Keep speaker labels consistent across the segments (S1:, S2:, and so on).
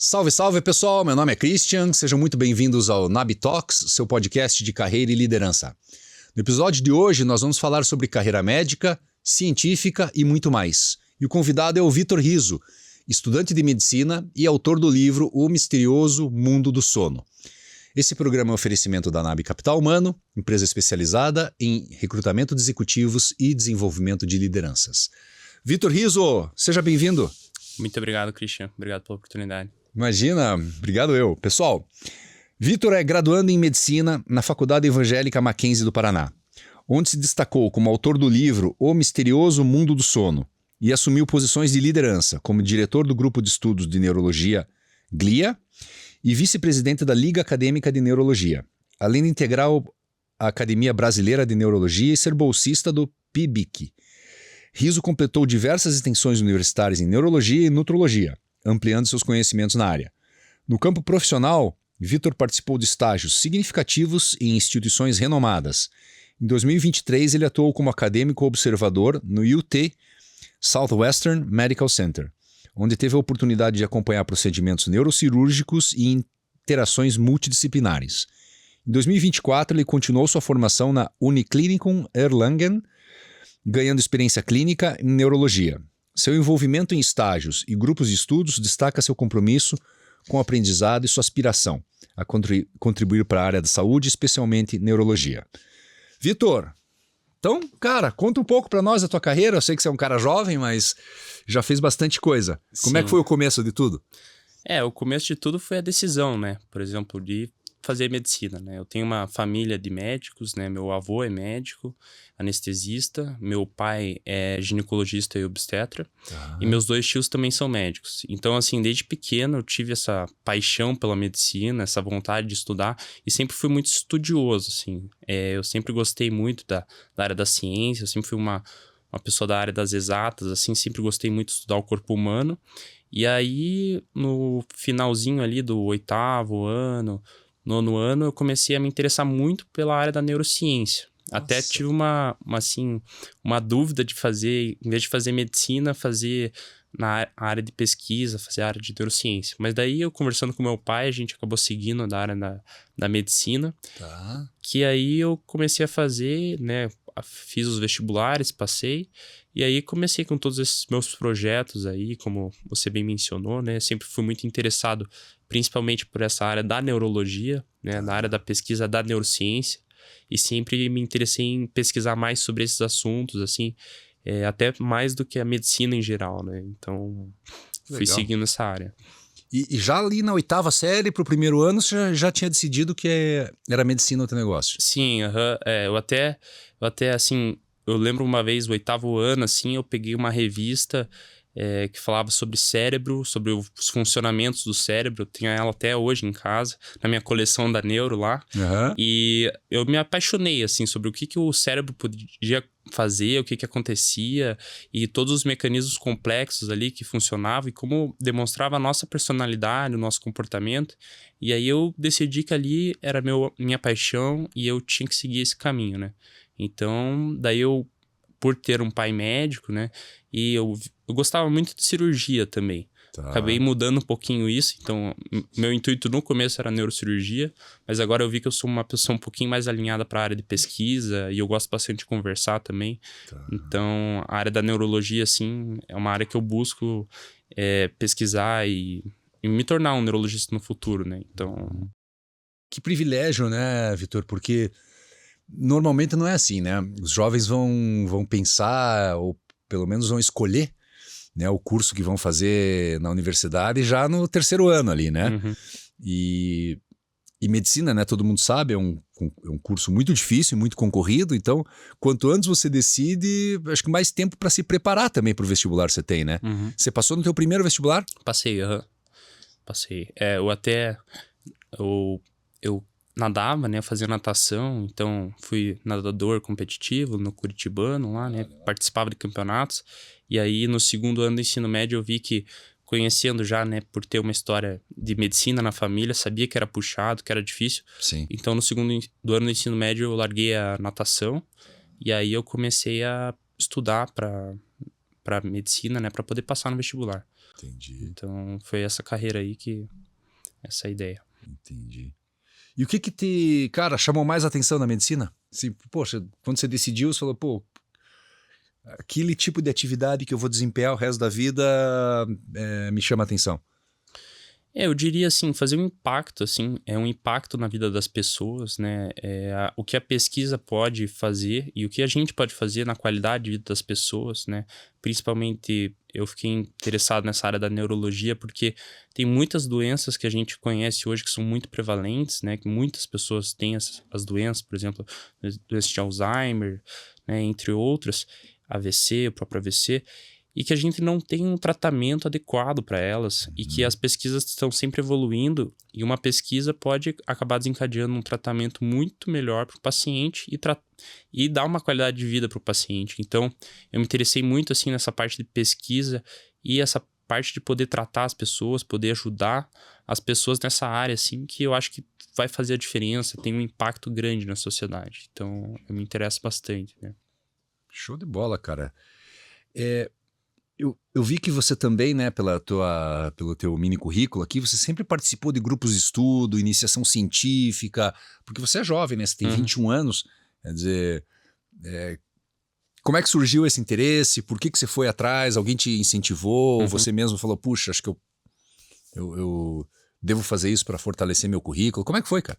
S1: Salve, salve pessoal, meu nome é Christian, sejam muito bem-vindos ao NAB Talks, seu podcast de carreira e liderança. No episódio de hoje nós vamos falar sobre carreira médica, científica e muito mais. E o convidado é o Vitor Rizzo, estudante de medicina e autor do livro O Misterioso Mundo do Sono. Esse programa é um oferecimento da NAB Capital Humano, empresa especializada em recrutamento de executivos e desenvolvimento de lideranças. Vitor Rizzo, seja bem-vindo.
S2: Muito obrigado, Christian. Obrigado pela oportunidade.
S1: Imagina, obrigado eu. Pessoal, Vitor é graduando em Medicina na Faculdade Evangélica Mackenzie do Paraná, onde se destacou como autor do livro O Misterioso Mundo do Sono e assumiu posições de liderança como diretor do Grupo de Estudos de Neurologia, GLIA, e vice-presidente da Liga Acadêmica de Neurologia, além de integrar a Academia Brasileira de Neurologia e ser bolsista do PIBIC. Rizzo completou diversas extensões universitárias em Neurologia e Nutrologia, ampliando seus conhecimentos na área. No campo profissional, Vitor participou de estágios significativos em instituições renomadas. Em 2023, ele atuou como acadêmico observador no UT Southwestern Medical Center, onde teve a oportunidade de acompanhar procedimentos neurocirúrgicos e interações multidisciplinares. Em 2024, ele continuou sua formação na Uniclinikum Erlangen, ganhando experiência clínica em neurologia. Seu envolvimento em estágios e grupos de estudos destaca seu compromisso com o aprendizado e sua aspiração a contribuir para a área da saúde, especialmente neurologia. Vitor, então, cara, conta um pouco para nós da tua carreira. Eu sei que você é um cara jovem, mas já fez bastante coisa. Como é que foi o começo de tudo?
S2: O começo de tudo foi a decisão, né? Por exemplo, de fazer medicina, né? Eu tenho uma família de médicos, né? Meu avô é médico, anestesista, meu pai é ginecologista e obstetra, e meus dois tios também são médicos. Então, assim, desde pequeno eu tive essa paixão pela medicina, essa vontade de estudar, e sempre fui muito estudioso, assim. Eu sempre gostei muito da área da ciência, eu sempre fui uma pessoa da área das exatas, assim, sempre gostei muito de estudar o corpo humano. E aí, no finalzinho ali do 8º ano, 9º ano, eu comecei a me interessar muito pela área da neurociência. Nossa. Até tive uma dúvida de fazer, em vez de fazer medicina, fazer na área de pesquisa, fazer a área de neurociência. Mas daí, eu conversando com meu pai, a gente acabou seguindo da área da medicina.
S1: Tá.
S2: Que aí eu comecei a fazer, né? Fiz os vestibulares, passei. E aí comecei com todos esses meus projetos aí, como você bem mencionou, né? Sempre fui muito interessado, principalmente por essa área da neurologia, né? Na área da pesquisa da neurociência. E sempre me interessei em pesquisar mais sobre esses assuntos, assim, até mais do que a medicina em geral, né? Então, fui seguindo essa área.
S1: E já ali na 8ª série, pro primeiro ano, você já tinha decidido que era medicina o teu negócio?
S2: Sim, eu até, assim, eu lembro uma vez, no 8º ano, assim, eu peguei uma revista que falava sobre cérebro, sobre os funcionamentos do cérebro. Eu tenho ela até hoje em casa, na minha coleção da Neuro lá.
S1: Uhum.
S2: E eu me apaixonei, assim, sobre o que o cérebro podia fazer, o que acontecia e todos os mecanismos complexos ali que funcionavam e como demonstrava a nossa personalidade, o nosso comportamento. E aí eu decidi que ali era minha paixão e eu tinha que seguir esse caminho, né? Então, daí eu, por ter um pai médico, né? E eu gostava muito de cirurgia também.
S1: Tá.
S2: Acabei mudando um pouquinho isso. Então, meu intuito no começo era neurocirurgia, mas agora eu vi que eu sou uma pessoa um pouquinho mais alinhada para a área de pesquisa e eu gosto bastante de conversar também.
S1: Tá.
S2: Então, a área da neurologia, assim, é uma área que eu busco pesquisar e me tornar um neurologista no futuro, né? Então...
S1: Que privilégio, né, Vitor? Porque normalmente não é assim, né? Os jovens vão pensar, ou pelo menos vão escolher, né, o curso que vão fazer na universidade já no 3º ano ali, né?
S2: Uhum.
S1: E medicina, né, todo mundo sabe, é um curso muito difícil, muito concorrido. Então, quanto antes você decide, acho que mais tempo para se preparar também para o vestibular você tem, né?
S2: Uhum.
S1: Você passou no teu primeiro vestibular?
S2: Passei. Eu nadava, né? Fazia natação, então fui nadador competitivo no Curitibano lá, né? Participava de campeonatos. E aí, no 2º ano do ensino médio, eu vi que, conhecendo já, né? Por ter uma história de medicina na família, sabia que era puxado, que era difícil.
S1: Sim.
S2: Então, no 2º ano do ensino médio, eu larguei a natação. E aí, eu comecei a estudar para para medicina, né, para poder passar no vestibular.
S1: Entendi.
S2: Então, foi essa carreira aí essa ideia.
S1: Entendi. E o que te, cara, chamou mais atenção na medicina? Poxa, quando você decidiu, você falou, pô, aquele tipo de atividade que eu vou desempenhar o resto da vida me chama atenção.
S2: Eu diria assim, fazer um impacto, assim, um impacto na vida das pessoas, né? O que a pesquisa pode fazer e o que a gente pode fazer na qualidade de vida das pessoas, né? Principalmente, eu fiquei interessado nessa área da neurologia porque tem muitas doenças que a gente conhece hoje que são muito prevalentes, né? Que muitas pessoas têm as doenças, por exemplo, doença de Alzheimer, né? Entre outras, AVC, o próprio AVC, e que a gente não tem um tratamento adequado para elas e que as pesquisas estão sempre evoluindo e uma pesquisa pode acabar desencadeando um tratamento muito melhor para o paciente e dar uma qualidade de vida para o paciente. Então, eu me interessei muito assim nessa parte de pesquisa e essa parte de poder tratar as pessoas, poder ajudar as pessoas nessa área, assim, que eu acho que vai fazer a diferença, tem um impacto grande na sociedade. Então, eu me interesso bastante, né?
S1: Show de bola, cara. Eu vi que você também, né, pelo teu mini currículo aqui, você sempre participou de grupos de estudo, iniciação científica, porque você é jovem, né? Você tem 21 anos, quer dizer, como é que surgiu esse interesse? Por que você foi atrás? Alguém te incentivou? Ou você mesmo falou, puxa, acho que eu devo fazer isso para fortalecer meu currículo? Como é que foi, cara?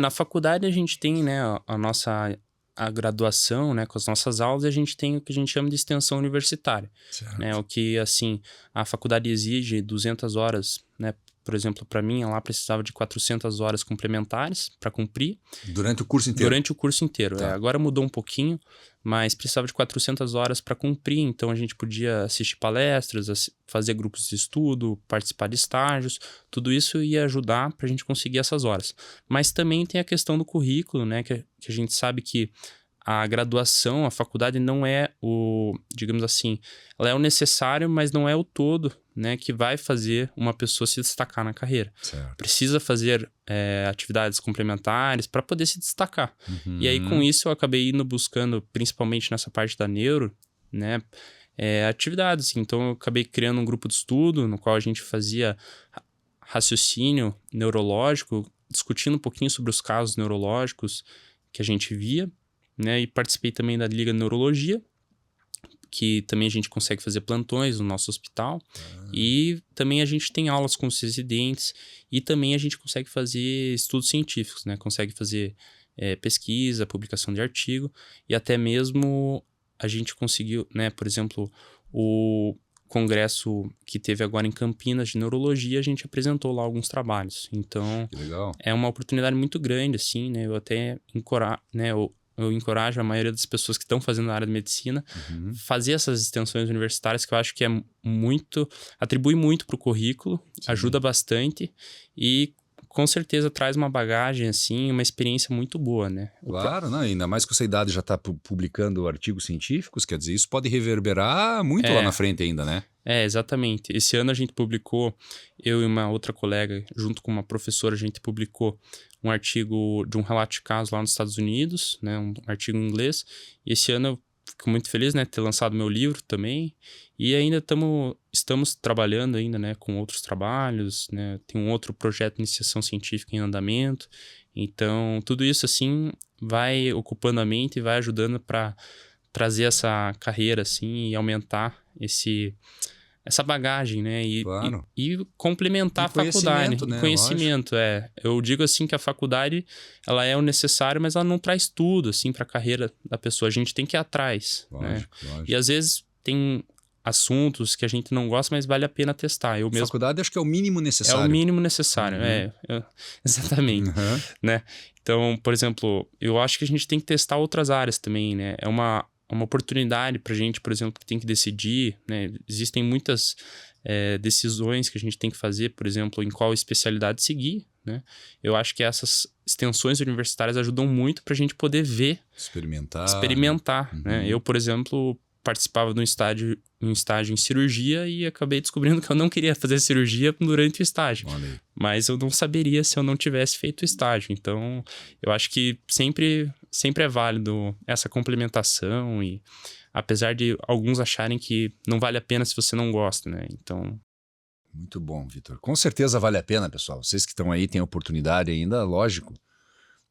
S2: Na faculdade a gente tem, né, a graduação, né, com as nossas aulas, e a gente tem o que a gente chama de extensão universitária, né, o que, assim, a faculdade exige 200 horas, né, por exemplo, para mim, lá precisava de 400 horas complementares para cumprir.
S1: Durante o curso inteiro?
S2: Durante o curso inteiro,
S1: tá.
S2: Agora mudou um pouquinho, mas precisava de 400 horas para cumprir, então a gente podia assistir palestras, fazer grupos de estudo, participar de estágios, tudo isso ia ajudar para a gente conseguir essas horas. Mas também tem a questão do currículo, né, que a gente sabe que a graduação, a faculdade não é digamos assim, ela é o necessário, mas não é o todo, né, que vai fazer uma pessoa se destacar na carreira.
S1: Certo.
S2: Precisa fazer atividades complementares para poder se destacar. E aí, com isso, eu acabei buscando, principalmente nessa parte da neuro, né, atividades. Então, eu acabei criando um grupo de estudo no qual a gente fazia raciocínio neurológico, discutindo um pouquinho sobre os casos neurológicos que a gente via, né, e participei também da Liga de Neurologia, que também a gente consegue fazer plantões no nosso hospital. E também a gente tem aulas com os residentes e também a gente consegue fazer estudos científicos, né? Consegue fazer pesquisa, publicação de artigo e até mesmo a gente conseguiu, né? Por exemplo, o congresso que teve agora em Campinas de neurologia, a gente apresentou lá alguns trabalhos. Então,
S1: que legal.
S2: É uma oportunidade muito grande, assim, né? Eu até encorajo, né? Eu encorajo a maioria das pessoas que estão fazendo na área de medicina fazer essas extensões universitárias, que eu acho que atribui muito para o currículo, ajuda bastante e com certeza traz uma bagagem, assim, uma experiência muito boa, né?
S1: Claro, não, ainda mais que essa idade já está publicando artigos científicos, quer dizer, isso pode reverberar muito lá na frente ainda, né?
S2: Exatamente. Esse ano a gente publicou, eu e uma outra colega, junto com uma professora, a gente publicou um artigo de um relato de caso lá nos Estados Unidos, né, um artigo em inglês, e esse ano eu fico muito feliz, né, ter lançado meu livro também, e ainda estamos trabalhando ainda, né, com outros trabalhos, né, tem um outro projeto de iniciação científica em andamento, então tudo isso, assim, vai ocupando a mente e vai ajudando para trazer essa carreira, assim, e aumentar essa bagagem, né?
S1: Claro.
S2: E complementar a faculdade.
S1: Né?
S2: Conhecimento, Eu digo assim que a faculdade, ela é o necessário, mas ela não traz tudo, assim, para a carreira da pessoa. A gente tem que ir atrás, né? E às vezes tem assuntos que a gente não gosta, mas vale a pena testar.
S1: Faculdade acho que é o mínimo necessário.
S2: É o mínimo necessário, exatamente, né? Então, por exemplo, eu acho que a gente tem que testar outras áreas também, né? É uma oportunidade para a gente, por exemplo, que tem que decidir, né? Existem muitas decisões que a gente tem que fazer, por exemplo, em qual especialidade seguir, né? Eu acho que essas extensões universitárias ajudam muito para a gente poder ver, experimentar, né? Eu, por exemplo, participava de um estágio em cirurgia e acabei descobrindo que eu não queria fazer cirurgia durante o estágio. Mas eu não saberia se eu não tivesse feito o estágio. Então, eu acho que sempre sempre é válido essa complementação e apesar de alguns acharem que não vale a pena se você não gosta, né? Então...
S1: Muito bom, Vitor. Com certeza vale a pena, pessoal. Vocês que estão aí têm oportunidade ainda, lógico.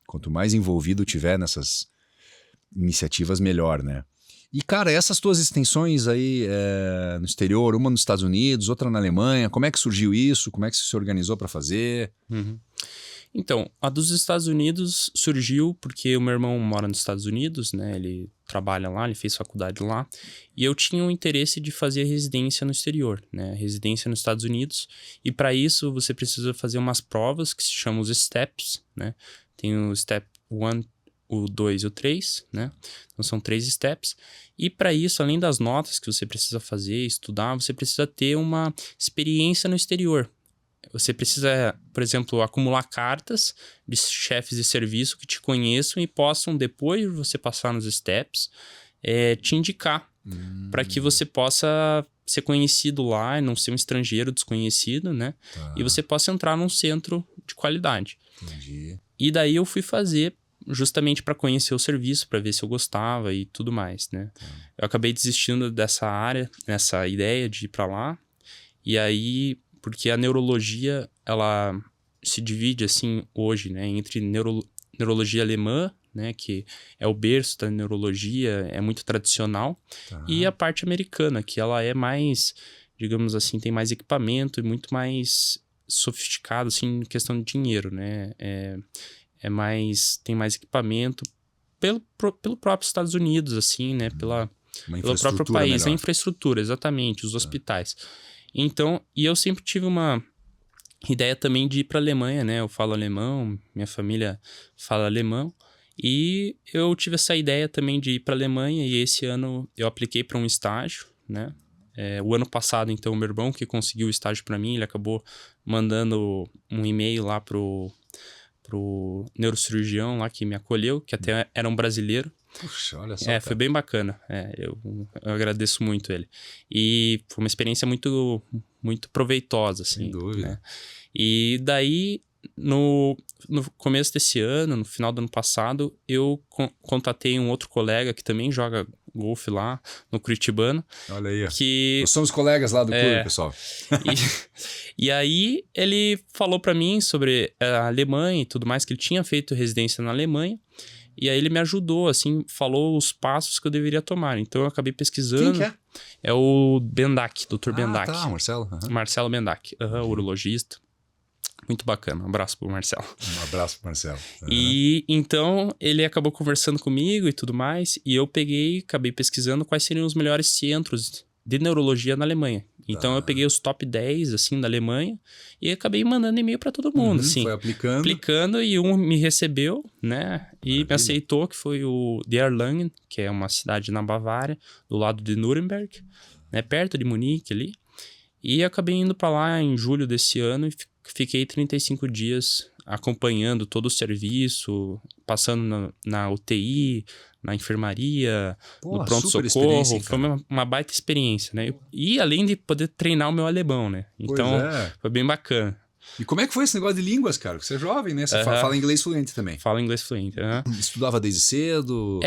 S1: Quanto mais envolvido tiver nessas iniciativas, melhor, né? E, cara, essas tuas extensões aí no exterior, uma nos Estados Unidos, outra na Alemanha, como é que surgiu isso? Como é que você se organizou para fazer?
S2: Então, a dos Estados Unidos surgiu porque o meu irmão mora nos Estados Unidos, né? Ele trabalha lá, ele fez faculdade lá. E eu tinha o interesse de fazer residência no exterior, né? Residência nos Estados Unidos. E para isso, você precisa fazer umas provas que se chamam os STEPs, né? Tem o Step 1, o 2 e o 3, né? Então, são 3 steps. E para isso, além das notas que você precisa fazer, estudar, você precisa ter uma experiência no exterior. Você precisa, por exemplo, acumular cartas de chefes de serviço que te conheçam e possam, depois de você passar nos steps, te indicar para que você possa ser conhecido lá e não ser um estrangeiro desconhecido, né?
S1: Tá.
S2: E você possa entrar num centro de qualidade.
S1: Entendi.
S2: E daí eu fui fazer justamente para conhecer o serviço, para ver se eu gostava e tudo mais, né? Eu acabei desistindo dessa área, dessa ideia de ir para lá. E aí... Porque a neurologia, ela se divide, assim, hoje, né? Entre neurologia alemã, né? Que é o berço da neurologia, é muito tradicional.
S1: Tá.
S2: E a parte americana, que ela é mais, digamos assim, tem mais equipamento e muito mais sofisticado, assim, em questão de dinheiro, né? Tem mais equipamento pelo próprio Estados Unidos, assim, né? Pelo próprio país.
S1: Melhor.
S2: A infraestrutura, exatamente, os hospitais. Então, e eu sempre tive uma ideia também de ir para a Alemanha, né? Eu falo alemão, minha família fala alemão. E eu tive essa ideia também de ir para a Alemanha e esse ano eu apliquei para um estágio, né? O ano passado, então, o meu irmão que conseguiu o estágio para mim, ele acabou mandando um e-mail lá pro neurocirurgião lá que me acolheu, que até era um brasileiro.
S1: Puxa, olha só.
S2: Foi bem bacana. Eu agradeço muito ele. E foi uma experiência muito, muito proveitosa, assim.
S1: Sem dúvida.
S2: Né? E daí, no começo desse ano, no final do ano passado, eu contatei um outro colega que também joga golfe lá, no Curitibano.
S1: Olha aí.
S2: Que...
S1: Nós somos colegas lá do clube, pessoal.
S2: E aí, ele falou pra mim sobre a Alemanha e tudo mais, que ele tinha feito residência na Alemanha. E aí ele me ajudou, assim, falou os passos que eu deveria tomar. Então eu acabei pesquisando.
S1: Quem que é?
S2: É o Bendak, Dr. Bendak.
S1: Tá, Marcelo.
S2: Marcelo Bendak, urologista. Muito bacana. Um abraço pro Marcelo.
S1: Um abraço pro Marcelo.
S2: E então ele acabou conversando comigo e tudo mais. E eu acabei pesquisando quais seriam os melhores centros de neurologia na Alemanha. Então eu peguei os top 10, assim, da Alemanha e acabei mandando e-mail para todo mundo, assim.
S1: Foi aplicando.
S2: Aplicando e um me recebeu, né? E
S1: Maravilha.
S2: me aceitou, que foi o de Erlangen, que é uma cidade na Bavária, do lado de Nuremberg, né? Perto de Munique ali. E acabei indo para lá em julho desse ano e fiquei 35 dias acompanhando todo o serviço, passando na UTI, na enfermaria, no pronto-socorro. Foi uma baita experiência, né? E além de poder treinar o meu alemão, né? Então, foi bem bacana.
S1: E como é que foi esse negócio de línguas, cara? Você é jovem, né? Você fala inglês fluente também.
S2: Falo inglês fluente,
S1: Estudava desde cedo?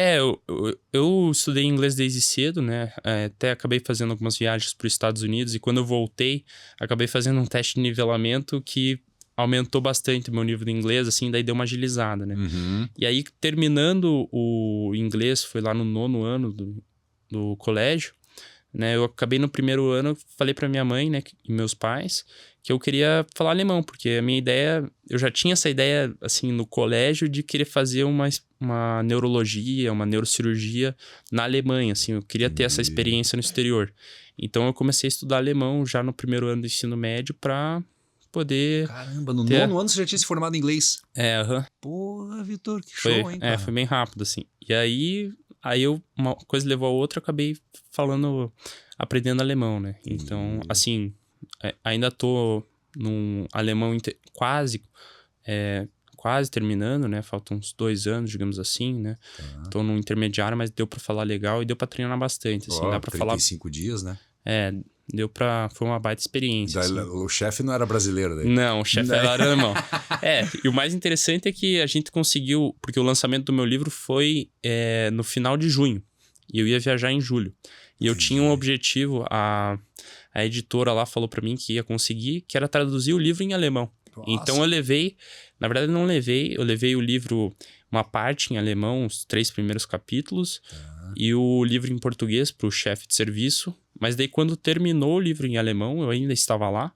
S2: Eu estudei inglês desde cedo, né? Até acabei fazendo algumas viagens para os Estados Unidos e quando eu voltei, acabei fazendo um teste de nivelamento que aumentou bastante o meu nível de inglês, assim, daí deu uma agilizada, né? E aí, terminando o inglês, foi lá no 9º ano do colégio, né? Eu acabei no 1º ano, falei pra minha mãe, né, e meus pais, que eu queria falar alemão, porque a minha ideia, eu já tinha essa ideia, assim, no colégio de querer fazer uma neurologia, uma neurocirurgia na Alemanha, assim, eu queria ter essa experiência no exterior. Então, eu comecei a estudar alemão já no 1º ano do ensino médio pra poder...
S1: Caramba, no 9º ano você já tinha se formado em inglês? Porra, Vitor, que show, hein, cara?
S2: Foi bem rápido, assim. E aí uma coisa levou a outra, eu acabei aprendendo alemão, né? Então, assim, ainda tô num alemão quase terminando, né? Faltam uns 2 anos, digamos assim, né? Tô num intermediário, mas deu pra falar legal e deu pra treinar bastante, assim. Dá pra
S1: 35 dias, né?
S2: Foi uma baita experiência. Assim.
S1: O chefe não era brasileiro daí?
S2: Não, o chefe era alemão. E o mais interessante é que a gente conseguiu, porque o lançamento do meu livro foi no final de junho, e eu ia viajar em julho. E eu tinha um objetivo, a editora lá falou pra mim que ia conseguir, que era traduzir o livro em alemão. Nossa. Então eu levei, na verdade não levei, eu levei o livro, uma parte em alemão, os 3 primeiros capítulos, e o livro em português pro chefe de serviço. Mas daí quando terminou o livro em alemão, eu ainda estava lá,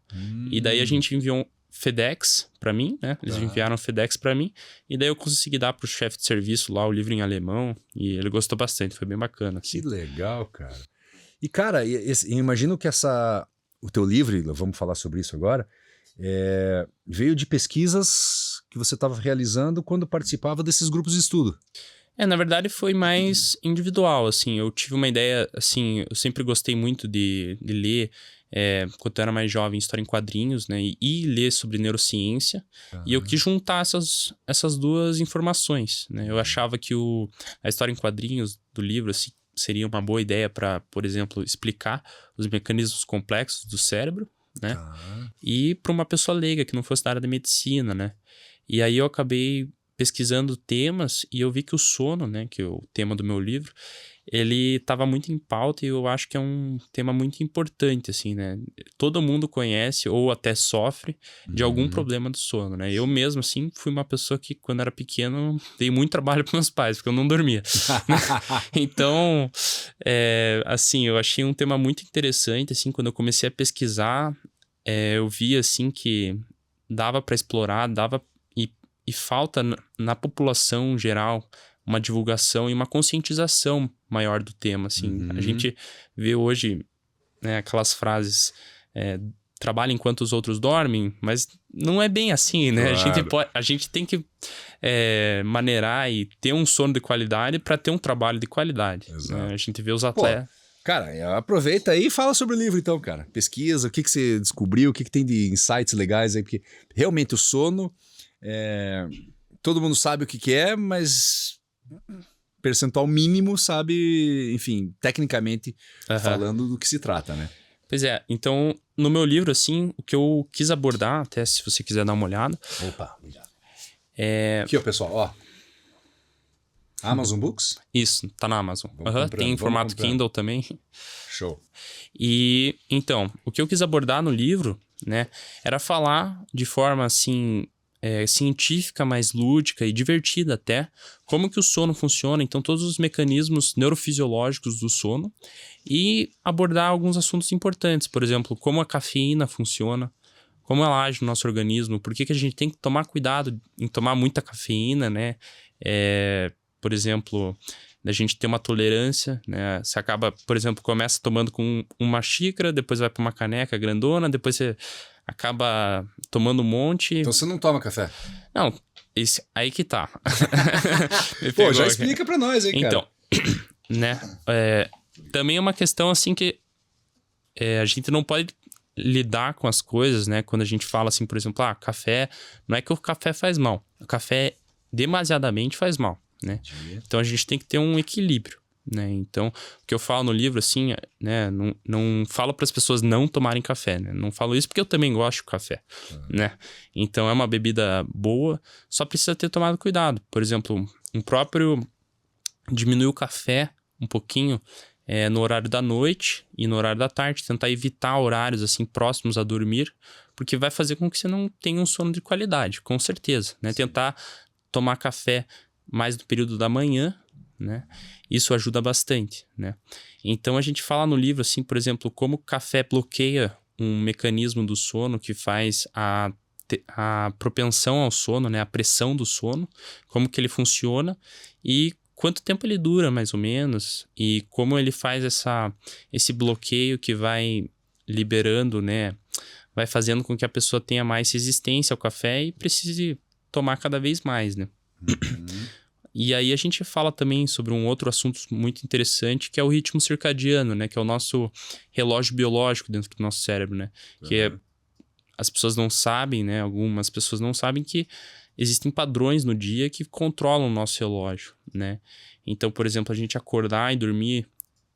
S2: e daí a gente enviou um FedEx pra mim, né? Eles enviaram o FedEx pra mim, e daí eu consegui dar pro chefe de serviço lá o livro em alemão, e ele gostou bastante, foi bem bacana. Assim.
S1: Que legal, cara. E, cara, eu imagino que o teu livro, vamos falar sobre isso agora, veio de pesquisas que você estava realizando quando participava desses grupos de estudo.
S2: Na verdade foi mais individual, assim, eu tive uma ideia, assim, eu sempre gostei muito de ler, quando eu era mais jovem, história em quadrinhos, né, e ler sobre neurociência, e eu quis juntar essas duas informações, né, eu achava que a história em quadrinhos do livro, assim, seria uma boa ideia para, por exemplo, explicar os mecanismos complexos do cérebro, né, e para uma pessoa leiga que não fosse da área da medicina, né, e aí eu acabei pesquisando temas e eu vi que o sono, né, que é o tema do meu livro, ele estava muito em pauta e eu acho que é um tema muito importante, assim, né? Todo mundo conhece ou até sofre de algum problema do sono, né? Eu mesmo, assim, fui uma pessoa que, quando era pequeno, dei muito trabalho para meus pais, porque eu não dormia. Então, assim, eu achei um tema muito interessante, assim, quando eu comecei a pesquisar, eu vi, assim, que dava para explorar, e falta na população geral uma divulgação e uma conscientização maior do tema, assim. A gente vê hoje, né, aquelas frases, trabalha enquanto os outros dormem, mas não é bem assim, né? Claro. A gente tem que maneirar e ter um sono de qualidade para ter um trabalho de qualidade. Né? A gente vê os atletas...
S1: Cara, aproveita aí e fala sobre o livro então, cara. Pesquisa, o que você descobriu, o que tem de insights legais aí, porque realmente o sono... todo mundo sabe o que é, mas percentual mínimo sabe, enfim, tecnicamente falando do que se trata, né?
S2: Pois é, então no meu livro, assim, o que eu quis abordar, até se você quiser dar uma olhada.
S1: Opa, obrigado. Aqui, ó, pessoal, ó. Amazon Books?
S2: Isso, tá na Amazon. Tem em formato Kindle também.
S1: Show.
S2: E, então, o que eu quis abordar no livro, né, era falar de forma, assim... científica, mais lúdica e divertida até, como que o sono funciona, então todos os mecanismos neurofisiológicos do sono, e abordar alguns assuntos importantes, por exemplo, como a cafeína funciona, como ela age no nosso organismo, por que a gente tem que tomar cuidado em tomar muita cafeína, né? Por exemplo, da gente ter uma tolerância, né? Você acaba, por exemplo, começa tomando com uma xícara, depois vai para uma caneca grandona, depois você acaba tomando um monte.
S1: Então você não toma café?
S2: Não, aí que tá.
S1: Pô, já explica pra nós aí, cara.
S2: Então, né, também é uma questão assim que a gente não pode lidar com as coisas, né? Quando a gente fala assim, por exemplo, café, não é que o café faz mal. O café demasiadamente faz mal, né? Então a gente tem que ter um equilíbrio. Né? Então, o que eu falo no livro, assim, né? Não falo para as pessoas não tomarem café, né? Não falo isso porque eu também gosto de café, né? Então, é uma bebida boa, só precisa ter tomado cuidado. Por exemplo, diminuir o café um pouquinho no horário da noite e no horário da tarde, tentar evitar horários, assim, próximos a dormir, porque vai fazer com que você não tenha um sono de qualidade, com certeza, né? Tentar tomar café mais no período da manhã, né? Isso ajuda bastante, né? Então a gente fala no livro, assim, por exemplo, como o café bloqueia um mecanismo do sono que faz a propensão ao sono, né? A pressão do sono, como que ele funciona e quanto tempo ele dura, mais ou menos, e como ele faz esse bloqueio que vai liberando, né? Vai fazendo com que a pessoa tenha mais resistência ao café e precise tomar cada vez mais, né? E aí a gente fala também sobre um outro assunto muito interessante, que é o ritmo circadiano, né? Que é o nosso relógio biológico dentro do nosso cérebro, né? Que as pessoas não sabem, né? Algumas pessoas não sabem que existem padrões no dia que controlam o nosso relógio, né? Então, por exemplo, a gente acordar e dormir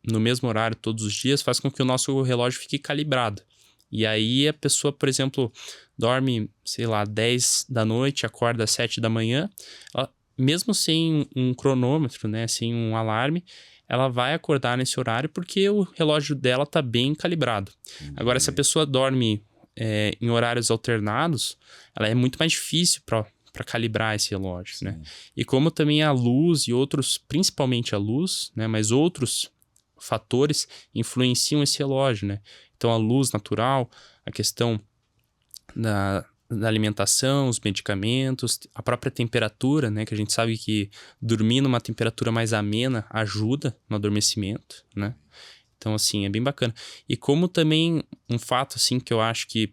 S2: no mesmo horário todos os dias faz com que o nosso relógio fique calibrado. E aí a pessoa, por exemplo, dorme, sei lá, 10 da noite, acorda às 7 da manhã, ela, mesmo sem um cronômetro, né, sem um alarme, ela vai acordar nesse horário porque o relógio dela tá bem calibrado. Agora, se a pessoa dorme em horários alternados, ela é muito mais difícil para calibrar esse relógio, né? E como também a luz e outros, principalmente a luz, né, mas outros fatores influenciam esse relógio, né? Então, a luz natural, a questão da alimentação, os medicamentos, a própria temperatura, né? Que a gente sabe que dormir numa temperatura mais amena ajuda no adormecimento, né? Então, assim, é bem bacana. E como também um fato, assim, que eu acho que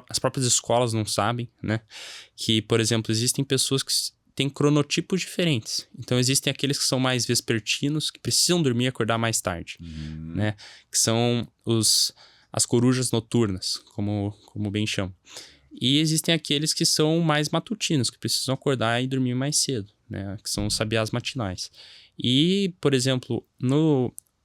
S2: as próprias escolas não sabem, né? Que, por exemplo, existem pessoas que têm cronotipos diferentes. Então, existem aqueles que são mais vespertinos, que precisam dormir e acordar mais tarde, né? Que são as corujas noturnas, como bem chamam. E existem aqueles que são mais matutinos, que precisam acordar e dormir mais cedo, né? Que são os sabiás matinais. E, por exemplo,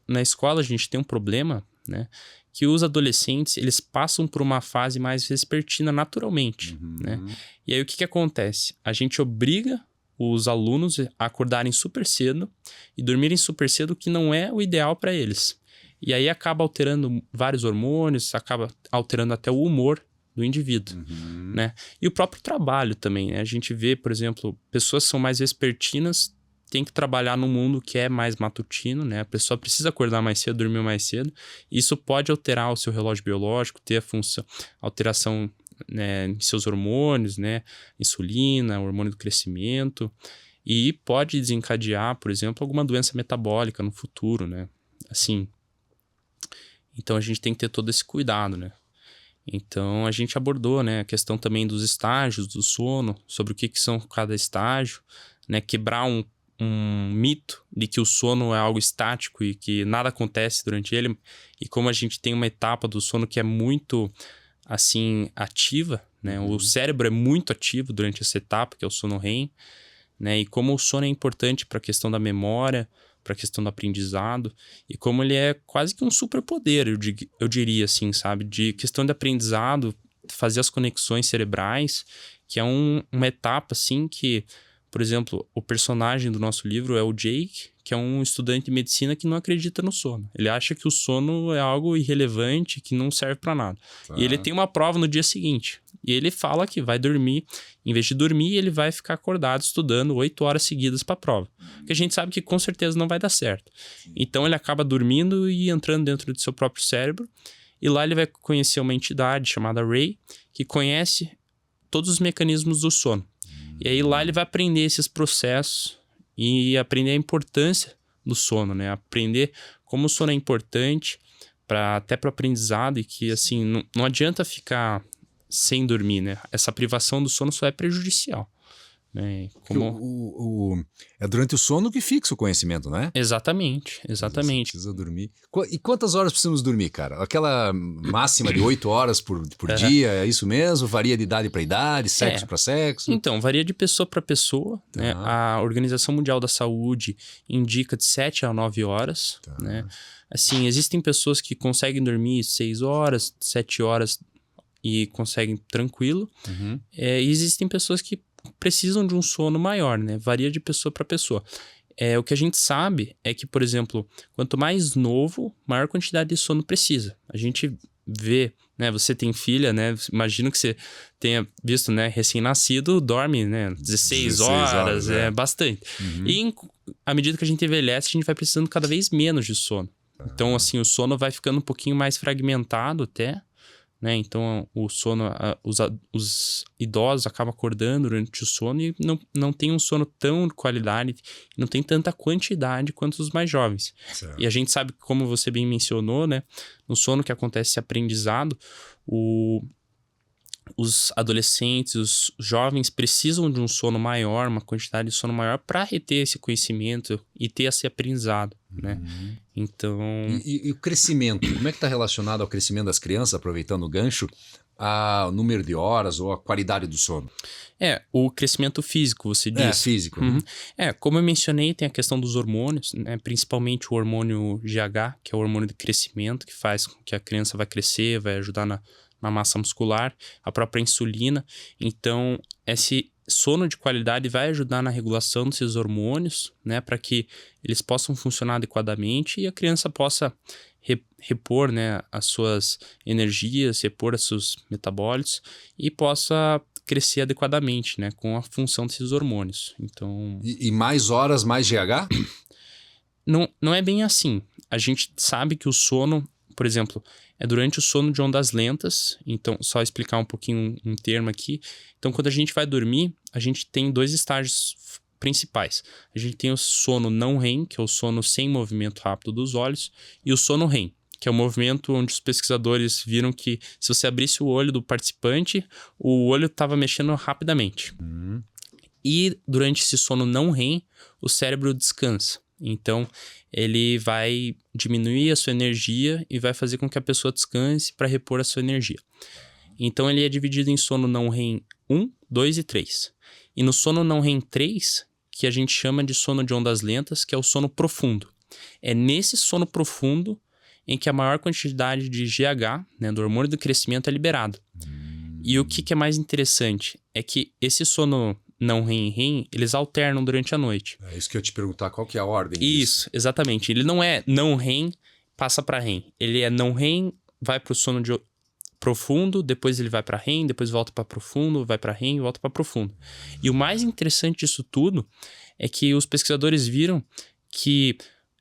S2: na escola a gente tem um problema, né? Que os adolescentes, eles passam por uma fase mais vespertina naturalmente, né? E aí o que acontece? A gente obriga os alunos a acordarem super cedo e dormirem super cedo, que não é o ideal para eles. E aí acaba alterando vários hormônios, acaba alterando até o humor do indivíduo, né? E o próprio trabalho também, né? A gente vê, por exemplo, pessoas que são mais vespertinas têm que trabalhar num mundo que é mais matutino, né? A pessoa precisa acordar mais cedo, dormir mais cedo. Isso pode alterar o seu relógio biológico, ter alteração, né, em seus hormônios, né? Insulina, hormônio do crescimento. E pode desencadear, por exemplo, alguma doença metabólica no futuro, né? Assim, então a gente tem que ter todo esse cuidado, né? Então a gente abordou, né, a questão também dos estágios do sono, sobre o que são cada estágio, né? Quebrar um mito de que o sono é algo estático e que nada acontece durante ele, e como a gente tem uma etapa do sono que é muito, assim, ativa, né? O cérebro é muito ativo durante essa etapa, que é o sono REM, né? E como o sono é importante para a questão da memória, para a questão do aprendizado, e como ele é quase que um superpoder, eu diria assim, sabe? De questão de aprendizado, fazer as conexões cerebrais, que é uma etapa, assim, que... Por exemplo, o personagem do nosso livro é o Jake, que é um estudante de medicina que não acredita no sono. Ele acha que o sono é algo irrelevante, que não serve para nada. E ele tem uma prova no dia seguinte. E ele fala que vai dormir, em vez de dormir, ele vai ficar acordado estudando 8 horas seguidas para a prova. Porque a gente sabe que com certeza não vai dar certo. Então ele acaba dormindo e entrando dentro do seu próprio cérebro. E lá ele vai conhecer uma entidade chamada Ray, que conhece todos os mecanismos do sono. E aí lá ele vai aprender esses processos e aprender a importância do sono, né? Aprender como o sono é importante até para o aprendizado, e que, assim, não adianta ficar sem dormir, né? Essa privação do sono só é prejudicial, né?
S1: É durante o sono que fixa o conhecimento, não é?
S2: Exatamente.
S1: Você precisa dormir. E quantas horas precisamos dormir, cara? Aquela máxima de 8 horas por dia, é isso mesmo? Varia de idade para idade, sexo para sexo?
S2: Então, varia de pessoa para pessoa, né? A Organização Mundial da Saúde indica de 7 a 9 horas, né? Assim, existem pessoas que conseguem dormir 6 horas, 7 horas e conseguem tranquilo. E existem pessoas que precisam de um sono maior, né? Varia de pessoa para pessoa. O que a gente sabe é que, por exemplo, quanto mais novo, maior quantidade de sono precisa. A gente vê, né? Você tem filha, né? Imagino que você tenha visto, né? Recém-nascido dorme, né? 16 horas, é bastante. E à medida que a gente envelhece, a gente vai precisando cada vez menos de sono. Então, assim, o sono vai ficando um pouquinho mais fragmentado até, né? Então, o sono, os idosos acabam acordando durante o sono e não tem um sono tão de qualidade, não tem tanta quantidade quanto os mais jovens.
S1: Certo.
S2: E a gente sabe, como você bem mencionou, né? No sono que acontece esse aprendizado, os adolescentes, os jovens precisam de um sono maior, uma quantidade de sono maior para reter esse conhecimento e ter esse aprendizado, né? Então...
S1: E o crescimento, como é que está relacionado ao crescimento das crianças, aproveitando o gancho? o número de horas ou a qualidade do sono?
S2: O crescimento físico, você diz.
S1: Físico.
S2: Uhum. Como eu mencionei, tem a questão dos hormônios, né? Principalmente o hormônio GH, que é o hormônio de crescimento, que faz com que a criança vai crescer, vai ajudar na massa muscular, a própria insulina. Então, esse sono de qualidade vai ajudar na regulação desses hormônios, né? Para que eles possam funcionar adequadamente e a criança possa repor, né, as suas energias, repor os seus metabólitos e possa crescer adequadamente, né, com a função desses hormônios. Então,
S1: E mais horas, mais GH?
S2: não é bem assim. A gente sabe que o sono, por exemplo, é durante o sono de ondas lentas. Então, só explicar um pouquinho um termo aqui. Então, quando a gente vai dormir, a gente tem 2 estágios principais. A gente tem o sono não REM, que é o sono sem movimento rápido dos olhos, e o sono REM, que é o movimento onde os pesquisadores viram que se você abrisse o olho do participante, o olho estava mexendo rapidamente. E durante esse sono não REM, o cérebro descansa. Então, ele vai diminuir a sua energia e vai fazer com que a pessoa descanse para repor a sua energia. Então, ele é dividido em sono não REM 1, 2 e 3. E no sono não REM 3, que a gente chama de sono de ondas lentas, que é o sono profundo. É nesse sono profundo em que a maior quantidade de GH, né, do hormônio do crescimento, é liberado. E o que é mais interessante é que esse sono não REM, eles alternam durante a noite.
S1: É isso que eu ia te perguntar, qual que é a ordem
S2: disso? Isso, exatamente. Ele não é não REM, passa para REM. Ele é não REM, vai para o sono de profundo, depois ele vai para REM, depois volta para profundo, vai para REM e volta para profundo. E o mais interessante disso tudo é que os pesquisadores viram que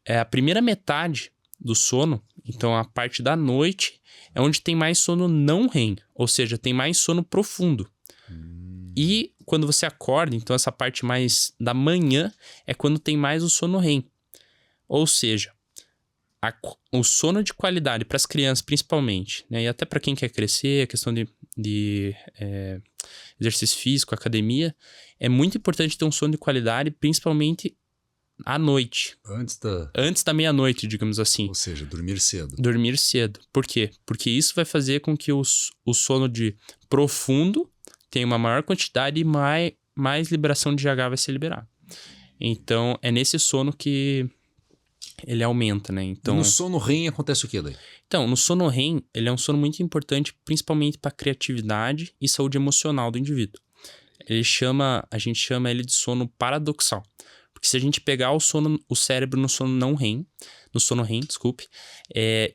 S2: a primeira metade do sono, então a parte da noite, é onde tem mais sono não REM, ou seja, tem mais sono profundo. E quando você acorda, então essa parte mais da manhã é quando tem mais o sono REM. Ou seja, o sono de qualidade para as crianças principalmente, né, e até para quem quer crescer, a questão de exercício físico, academia, é muito importante ter um sono de qualidade, principalmente à noite. Antes da meia-noite, digamos assim.
S1: Ou seja, dormir cedo.
S2: Dormir cedo. Por quê? Porque isso vai fazer com que o sono de profundo tenha uma maior quantidade e mais liberação de GH vai ser liberado. Então, é nesse sono que ele aumenta, né? Então,
S1: e no sono REM acontece o que daí?
S2: Então, no sono REM, ele é um sono muito importante, principalmente para a criatividade e saúde emocional do indivíduo. A gente chama ele de sono paradoxal. Porque se a gente pegar o cérebro no sono REM,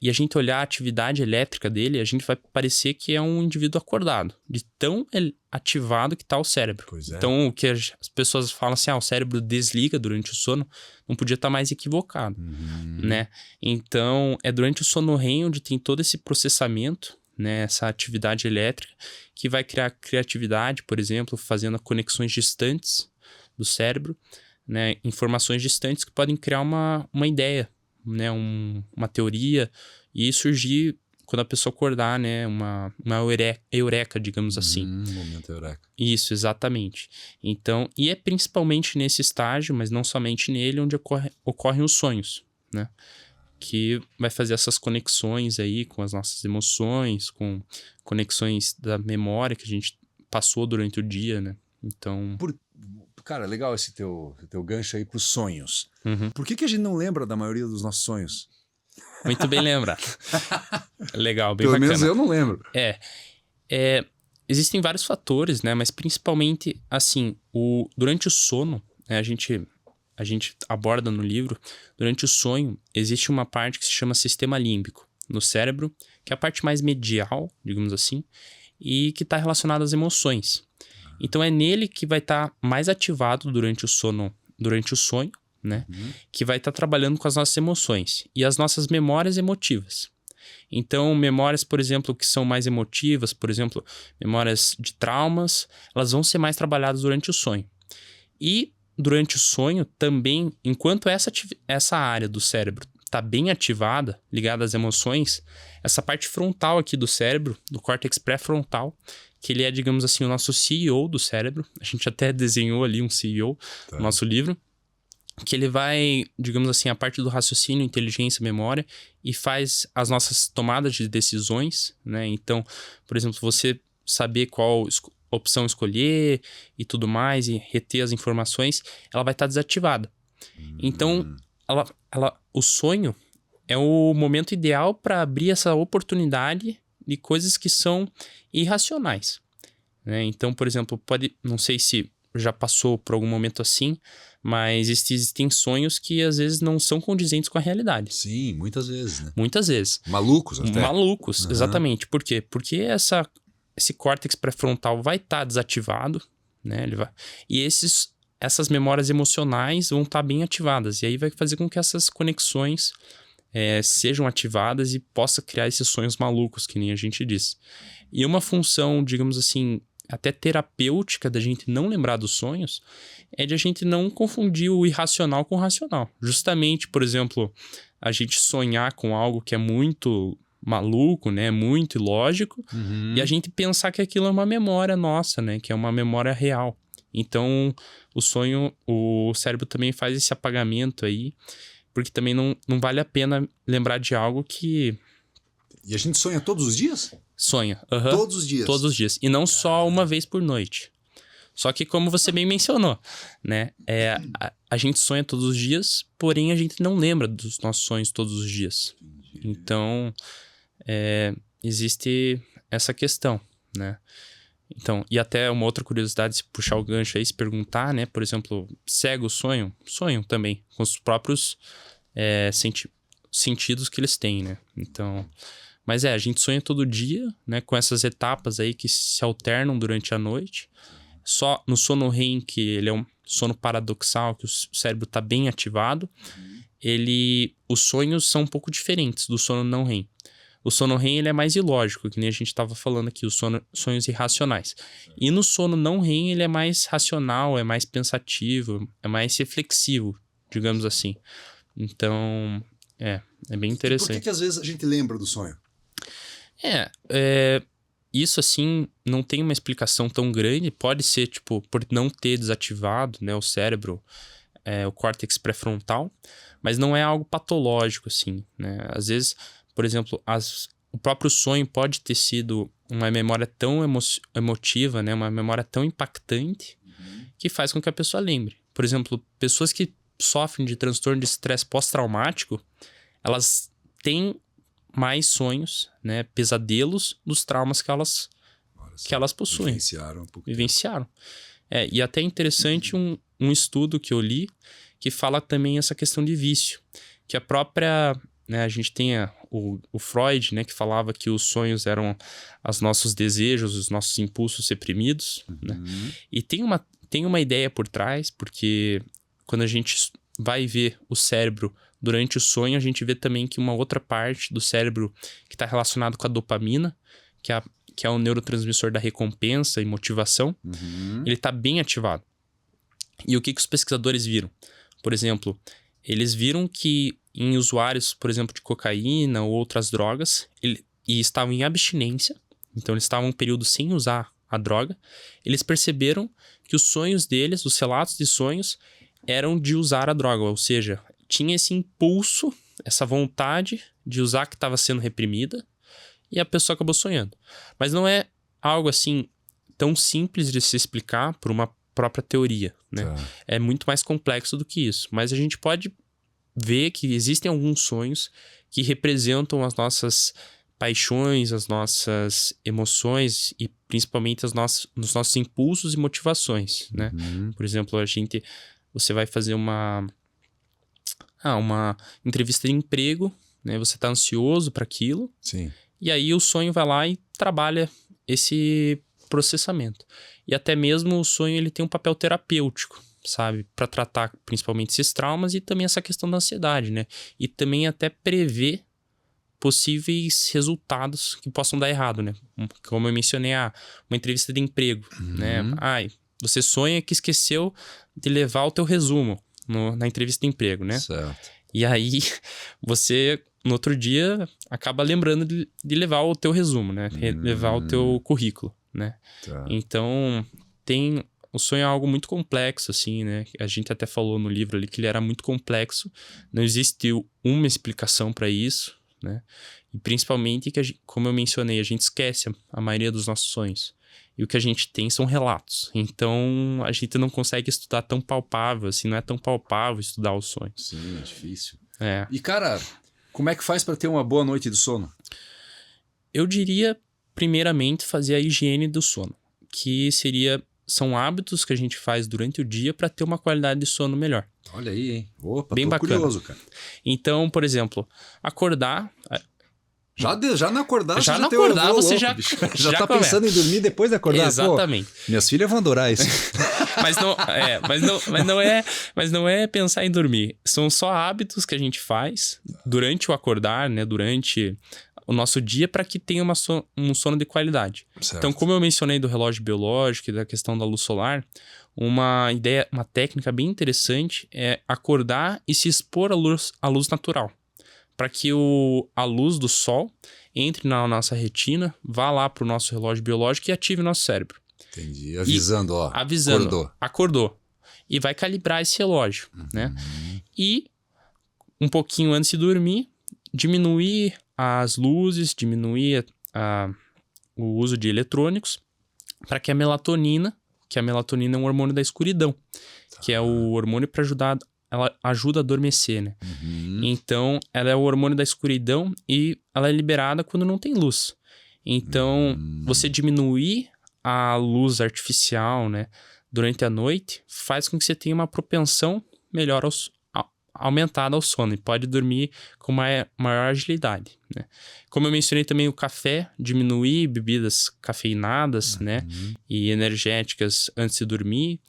S2: e a gente olhar a atividade elétrica dele, a gente vai parecer que é um indivíduo acordado, de tão ativado que está o cérebro.
S1: Pois é.
S2: Então, o que as pessoas falam assim, o cérebro desliga durante o sono, não podia estar mais equivocado, né? Então, é durante o sono REM onde tem todo esse processamento, né, essa atividade elétrica, que vai criar criatividade, por exemplo, fazendo conexões distantes do cérebro, né, informações distantes que podem criar uma ideia, né, uma teoria, e surgir quando a pessoa acordar, né, uma eureka, digamos assim.
S1: Momento eureka.
S2: Isso, exatamente. Então, e é principalmente nesse estágio, mas não somente nele, onde ocorrem os sonhos, né, que vai fazer essas conexões aí com as nossas emoções, com conexões da memória que a gente passou durante o dia, né. Então...
S1: Cara, legal esse teu gancho aí pros sonhos. Por que a gente não lembra da maioria dos nossos sonhos?
S2: Muito bem lembrado. Legal, bem
S1: bacana. Pelo menos eu não lembro.
S2: Existem vários fatores, né? Mas principalmente, assim, durante o sono, né, a gente aborda no livro, durante o sonho, existe uma parte que se chama sistema límbico no cérebro, que é a parte mais medial, digamos assim, e que está relacionada às emoções. Então é nele que vai estar mais ativado durante o sonho, né? Que vai estar trabalhando com as nossas emoções e as nossas memórias emotivas. Então, memórias, por exemplo, que são mais emotivas, por exemplo, memórias de traumas, elas vão ser mais trabalhadas durante o sonho. E durante o sonho também, enquanto essa área do cérebro está bem ativada, ligada às emoções, essa parte frontal aqui do cérebro, do córtex pré-frontal, que ele é, digamos assim, o nosso CEO do cérebro. A gente até desenhou ali um CEO no nosso livro. que ele vai, digamos assim, a parte do raciocínio, inteligência, memória, e faz as nossas tomadas de decisões, né? Então, por exemplo, você saber qual opção escolher e tudo mais, e reter as informações, ela vai estar desativada. Então, o sonho é o momento ideal para abrir essa oportunidade de coisas que são irracionais, né? Então, por exemplo, não sei se já passou por algum momento assim, mas existem sonhos que às vezes não são condizentes com a realidade.
S1: Sim, muitas vezes, né?
S2: Muitas vezes.
S1: Malucos até.
S2: Malucos, exatamente. Por quê? Porque esse córtex pré-frontal vai estar desativado, né? E essas memórias emocionais vão estar bem ativadas. E aí vai fazer com que essas conexões sejam ativadas e possa criar esses sonhos malucos, que nem a gente disse. E uma função, digamos assim, até terapêutica da gente não lembrar dos sonhos é de a gente não confundir o irracional com o racional. Justamente, por exemplo, a gente sonhar com algo que é muito maluco, né, muito ilógico, e a gente pensar que aquilo é uma memória nossa, né, que é uma memória real. Então, o cérebro também faz esse apagamento aí, porque também não vale a pena lembrar de algo que...
S1: E a gente sonha todos os dias?
S2: Sonha.
S1: Todos os dias?
S2: Todos os dias. E não só uma vez por noite. Só que como você bem mencionou, né? A gente sonha todos os dias, porém a gente não lembra dos nossos sonhos todos os dias. Então, existe essa questão, né? Então, e até uma outra curiosidade, se puxar o gancho aí, se perguntar, né? Por exemplo, cegos sonham também, com os próprios sentidos que eles têm, né? Então, mas a gente sonha todo dia, né? Com essas etapas aí que se alternam durante a noite. Só no sono REM, que ele é um sono paradoxal, que o cérebro está bem ativado, os sonhos são um pouco diferentes do sono não REM. O sono REM ele é mais ilógico, que nem a gente estava falando aqui, os sonhos irracionais. E no sono não REM ele é mais racional, é mais pensativo, é mais reflexivo, digamos assim. Então, é bem interessante.
S1: E por que às vezes a gente lembra do sonho?
S2: Isso assim não tem uma explicação tão grande. Pode ser, tipo, por não ter desativado, né, o cérebro, o córtex pré-frontal, mas não é algo patológico, assim, né? Às vezes, por exemplo, o próprio sonho pode ter sido uma memória tão emotiva, né, uma memória tão impactante, que faz com que a pessoa lembre. Por exemplo, pessoas que sofrem de transtorno de estresse pós-traumático, elas têm mais sonhos, né, pesadelos dos traumas que elas possuem. Vivenciaram. E até interessante um estudo que eu li que fala também essa questão de vício. Que a própria... né, a gente tem o Freud, né, que falava que os sonhos eram os nossos desejos, os nossos impulsos reprimidos. Né? E tem uma ideia por trás, porque quando a gente vai ver o cérebro durante o sonho, a gente vê também que uma outra parte do cérebro que está relacionado com a dopamina, que é o neurotransmissor da recompensa e motivação, ele está bem ativado. E o que os pesquisadores viram? Por exemplo, eles viram que em usuários, por exemplo, de cocaína ou outras drogas, e estavam em abstinência, então eles estavam um período sem usar a droga, eles perceberam que os sonhos deles, os relatos de sonhos, eram de usar a droga, ou seja, tinha esse impulso, essa vontade de usar que estava sendo reprimida, e a pessoa acabou sonhando. Mas não é algo assim tão simples de se explicar por uma própria teoria, né? É muito mais complexo do que isso. Mas a gente pode ver que existem alguns sonhos que representam as nossas paixões, as nossas emoções e principalmente os nossos impulsos e motivações, né? Por exemplo, você vai fazer uma entrevista de emprego, né? Você está ansioso para aquilo.
S1: Sim.
S2: E aí o sonho vai lá e trabalha esse processamento. E até mesmo o sonho ele tem um papel terapêutico, sabe? Para tratar principalmente esses traumas e também essa questão da ansiedade, né? E também até prever possíveis resultados que possam dar errado, né? Como eu mencionei, uma entrevista de emprego, né? Você sonha que esqueceu de levar o teu resumo na entrevista de emprego, né?
S1: Certo.
S2: E aí você, no outro dia, acaba lembrando de levar o teu resumo, né? Levar o teu currículo, né?
S1: Tá.
S2: Então, tem o sonho é algo muito complexo, assim, né? A gente até falou no livro ali que ele era muito complexo. Não existe uma explicação para isso, né? E principalmente que, como eu mencionei, a gente esquece a maioria dos nossos sonhos. E o que a gente tem são relatos. Então, a gente não consegue estudar tão palpável, assim, não é tão palpável estudar os sonhos.
S1: Sim, é difícil.
S2: É.
S1: E, cara, como é que faz para ter uma boa noite de sono?
S2: Eu diria, primeiramente, fazer a higiene do sono, que são hábitos que a gente faz durante o dia para ter uma qualidade de sono melhor.
S1: Olha aí, hein? Opa,
S2: Bem
S1: tô
S2: bacana.
S1: curioso, cara.
S2: Então, por exemplo, acordar...
S1: Já não acordar,
S2: Já
S1: você
S2: não
S1: tem um
S2: acordar,
S1: voo
S2: você
S1: louco,
S2: já,
S1: bicho.
S2: já
S1: tá
S2: começa.
S1: pensando em dormir depois de acordar.
S2: Exatamente.
S1: Pô, minhas filhas vão adorar isso.
S2: mas não é pensar em dormir. São só hábitos que a gente faz durante o acordar, né? Durante o nosso dia para que tenha um sono de qualidade.
S1: Certo.
S2: Então, como eu mencionei do relógio biológico e da questão da luz solar, uma técnica bem interessante é acordar e se expor à luz natural. Para que a luz do sol entre na nossa retina, vá lá para o nosso relógio biológico e ative o nosso cérebro.
S1: Entendi. Avisando, ó.
S2: Avisando. Acordou. E vai calibrar esse relógio, né? E um pouquinho antes de dormir, diminuir as luzes, diminuir o uso de eletrônicos, para que a melatonina é um hormônio da escuridão, que é o hormônio para ajudar... Ela ajuda a adormecer, né? Então, ela é o hormônio da escuridão e ela é liberada quando não tem luz. Então, você diminuir a luz artificial, né, durante a noite, faz com que você tenha uma propensão melhor aumentada ao sono e pode dormir com maior agilidade, né? Como eu mencionei também o café, diminuir bebidas cafeinadas, né, e energéticas antes de dormir.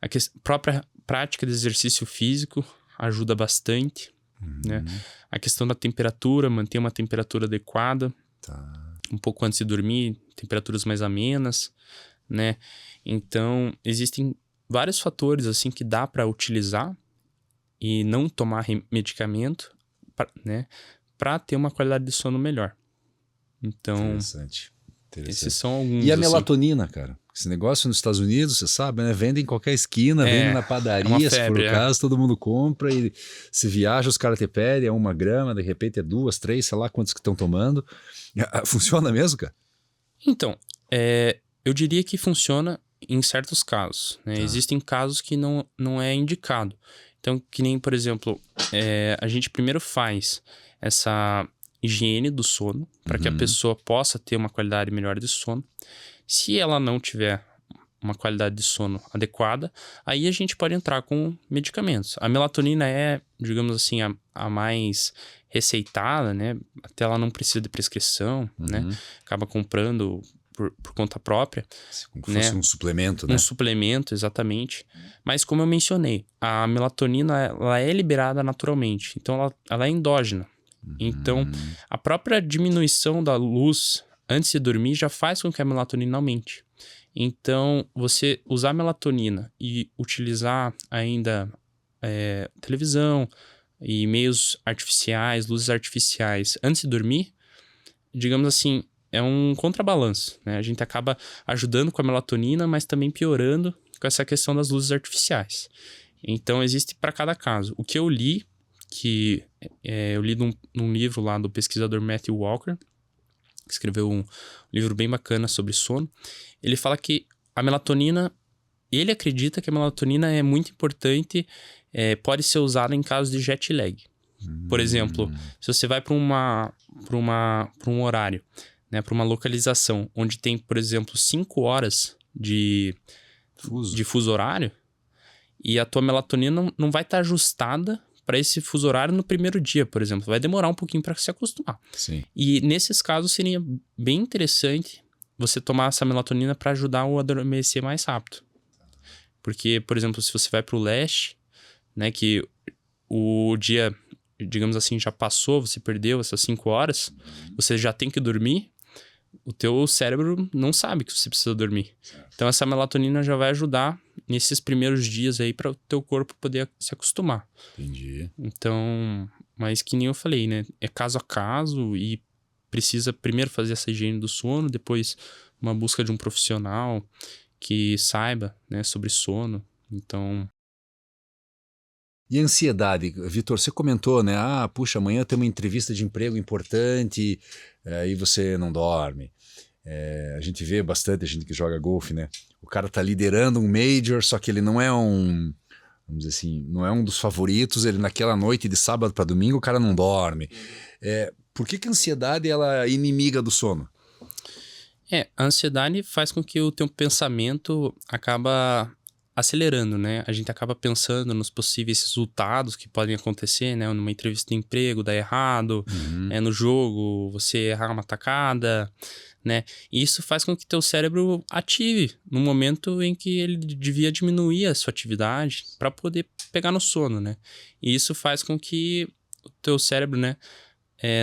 S2: A própria prática de exercício físico ajuda bastante, né? A questão da temperatura, manter uma temperatura adequada, um pouco antes de dormir, temperaturas mais amenas, né? Então, existem vários fatores assim que dá para utilizar e não tomar medicamento, né? Para ter uma qualidade de sono melhor. Então,
S1: Interessante.
S2: esses são alguns.
S1: E a
S2: assim.
S1: melatonina, cara? Esse negócio nos Estados Unidos, você sabe, né? Vende em qualquer esquina, vende na padaria, se for o caso, todo mundo compra e se viaja, os caras te pedem, é 1 grama, de repente é 2, 3, sei lá quantos que estão tomando. Funciona mesmo, cara?
S2: Então, eu diria que funciona em certos casos, né? Existem casos que não é indicado. Então, que nem, por exemplo, a gente primeiro faz essa higiene do sono, para que a pessoa possa ter uma qualidade melhor de sono. Se ela não tiver uma qualidade de sono adequada, aí a gente pode entrar com medicamentos. A melatonina é, digamos assim, a mais receitada, né? Até ela não precisa de prescrição, né? Acaba comprando por conta própria.
S1: Como se fosse um suplemento, né?
S2: Um suplemento, exatamente. Mas como eu mencionei, a melatonina ela é liberada naturalmente. Então, ela é endógena. Então, a própria diminuição da luz antes de dormir já faz com que a melatonina aumente. Então, você usar melatonina e utilizar ainda televisão e meios artificiais, luzes artificiais antes de dormir, digamos assim, é um contrabalanço, né? A gente acaba ajudando com a melatonina, mas também piorando com essa questão das luzes artificiais. Então, existe para cada caso. O que eu li, eu li num livro lá do pesquisador Matthew Walker, que escreveu um livro bem bacana sobre sono. Ele fala que a melatonina, ele acredita que a melatonina é muito importante, pode ser usada em casos de jet lag. Por exemplo, se você vai para um horário, né, para uma localização onde tem, por exemplo, 5 horas de fuso horário, e a tua melatonina não vai estar ajustada para esse fuso horário no primeiro dia, por exemplo. Vai demorar um pouquinho para se acostumar.
S1: Sim.
S2: E nesses casos seria bem interessante você tomar essa melatonina para ajudar o adormecer mais rápido. Porque, por exemplo, se você vai para o leste, né, que o dia, digamos assim, já passou, você perdeu essas 5 horas, você já tem que dormir, o teu cérebro não sabe que você precisa dormir. Então, essa melatonina já vai ajudar nesses primeiros dias aí para o teu corpo poder se acostumar.
S1: Entendi.
S2: Então, mas que nem eu falei, né? É caso a caso e precisa primeiro fazer essa higiene do sono, depois uma busca de um profissional que saiba, né, sobre sono. Então...
S1: E a ansiedade, Vitor, você comentou, né? Ah, puxa, amanhã tem uma entrevista de emprego importante, aí você não dorme. A gente vê bastante a gente que joga golfe, né? O cara tá liderando um major, só que ele não é vamos dizer assim, não é um dos favoritos, ele naquela noite de sábado para domingo, o cara não dorme. Por que a ansiedade ela é inimiga do sono?
S2: A ansiedade faz com que o teu pensamento acaba acelerando, né? A gente acaba pensando nos possíveis resultados que podem acontecer, né? Numa entrevista de emprego, dar errado, no jogo, você errar uma tacada, né? E isso faz com que teu cérebro ative no momento em que ele devia diminuir a sua atividade para poder pegar no sono, né? E isso faz com que o teu cérebro, né,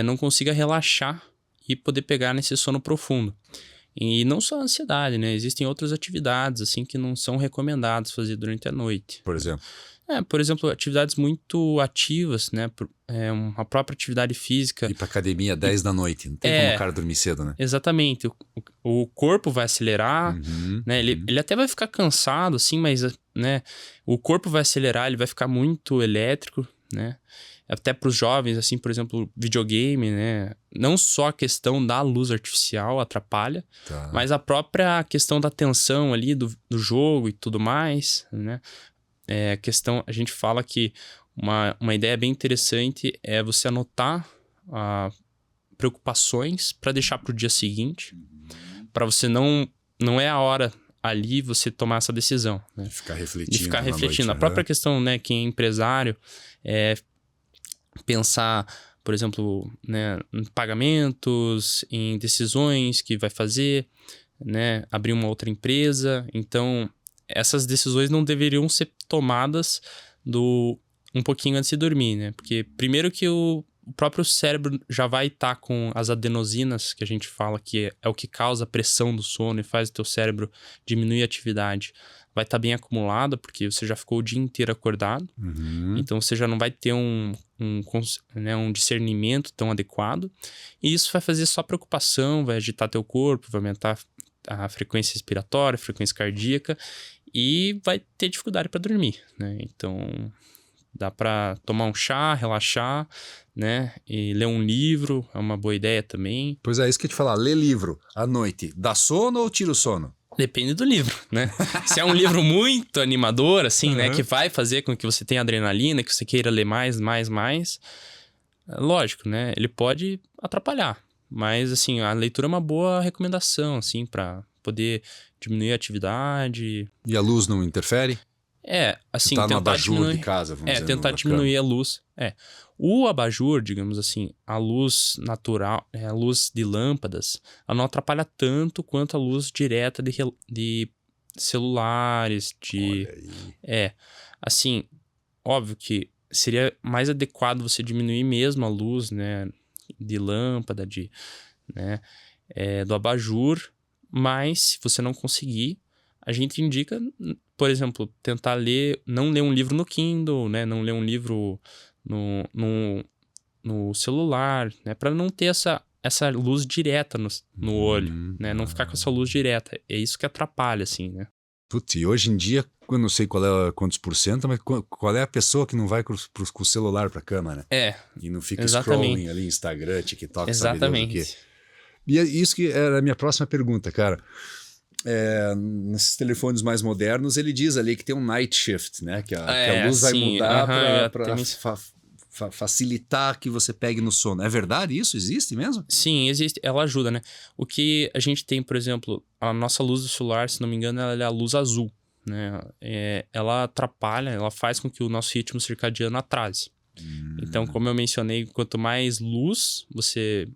S2: não consiga relaxar e poder pegar nesse sono profundo. E não só a ansiedade, né? Existem outras atividades, assim, que não são recomendadas fazer durante a noite.
S1: Por exemplo?
S2: Por exemplo, atividades muito ativas, né? Uma própria atividade física.
S1: Ir pra academia 10 da noite. Não tem como o cara dormir cedo, né?
S2: Exatamente. O corpo vai acelerar, né? Ele até vai ficar cansado, assim, mas, né? O corpo vai acelerar, ele vai ficar muito elétrico, né? Até para os jovens, assim, por exemplo, videogame, né? Não só a questão da luz artificial atrapalha, mas a própria questão da tensão ali do jogo e tudo mais, né? A gente fala que uma ideia bem interessante é você anotar preocupações para deixar para o dia seguinte, para você não é a hora ali você tomar essa decisão, né?
S1: Ficar refletindo.
S2: De ficar refletindo. A própria questão, né, quem é empresário, pensar, por exemplo, né, em pagamentos, em decisões que vai fazer, né, abrir uma outra empresa. Então, essas decisões não deveriam ser tomadas um pouquinho antes de dormir, né? Porque primeiro que o próprio cérebro já vai estar com as adenosinas, que a gente fala que é o que causa a pressão do sono e faz o teu cérebro diminuir a atividade. Vai estar bem acumulada, porque você já ficou o dia inteiro acordado. Então, você já não vai ter um discernimento tão adequado. E isso vai fazer só preocupação, vai agitar teu corpo, vai aumentar a frequência respiratória, a frequência cardíaca e vai ter dificuldade para dormir, né? Então, dá para tomar um chá, relaxar, né? E ler um livro, é uma boa ideia também.
S1: Pois é, isso que eu ia te falar. Ler livro à noite, dá sono ou tira o sono?
S2: Depende do livro, né? Se é um livro muito animador, assim, né? Que vai fazer com que você tenha adrenalina, que você queira ler mais, lógico, né? Ele pode atrapalhar. Mas, assim, a leitura é uma boa recomendação, assim, para poder diminuir a atividade.
S1: E a luz não interfere?
S2: Assim,
S1: tá no
S2: tentar
S1: abajur
S2: diminuir...
S1: de casa, vamos dizer.
S2: tentar diminuir a luz. O abajur, digamos assim, a luz natural, a luz de lâmpadas, ela não atrapalha tanto quanto a luz direta de celulares, assim, óbvio que seria mais adequado você diminuir mesmo a luz, né, de lâmpada, do abajur, mas se você não conseguir, a gente indica, por exemplo, tentar não ler um livro no Kindle, né, não ler um livro no celular, né, para não ter essa luz direta no olho, né, não ficar com essa luz direta. É isso que atrapalha, assim, né.
S1: Putz, e hoje em dia, eu não sei quantos por cento, mas qual é a pessoa que não vai com o celular pra cama, né?
S2: E
S1: não fica scrolling ali, Instagram, TikTok,
S2: exatamente.
S1: sabe Deus o quê. E é isso que era a minha próxima pergunta, cara. Nesses telefones mais modernos, ele diz ali que tem um night shift, né? Que a luz vai mudar para facilitar que você pegue no sono. É verdade isso? Existe mesmo?
S2: Sim, existe. Ela ajuda, né? O que a gente tem, por exemplo, a nossa luz do celular, se não me engano, ela é a luz azul, né? Ela atrapalha, ela faz com que o nosso ritmo circadiano atrase. Então, como eu mencionei, quanto mais luz você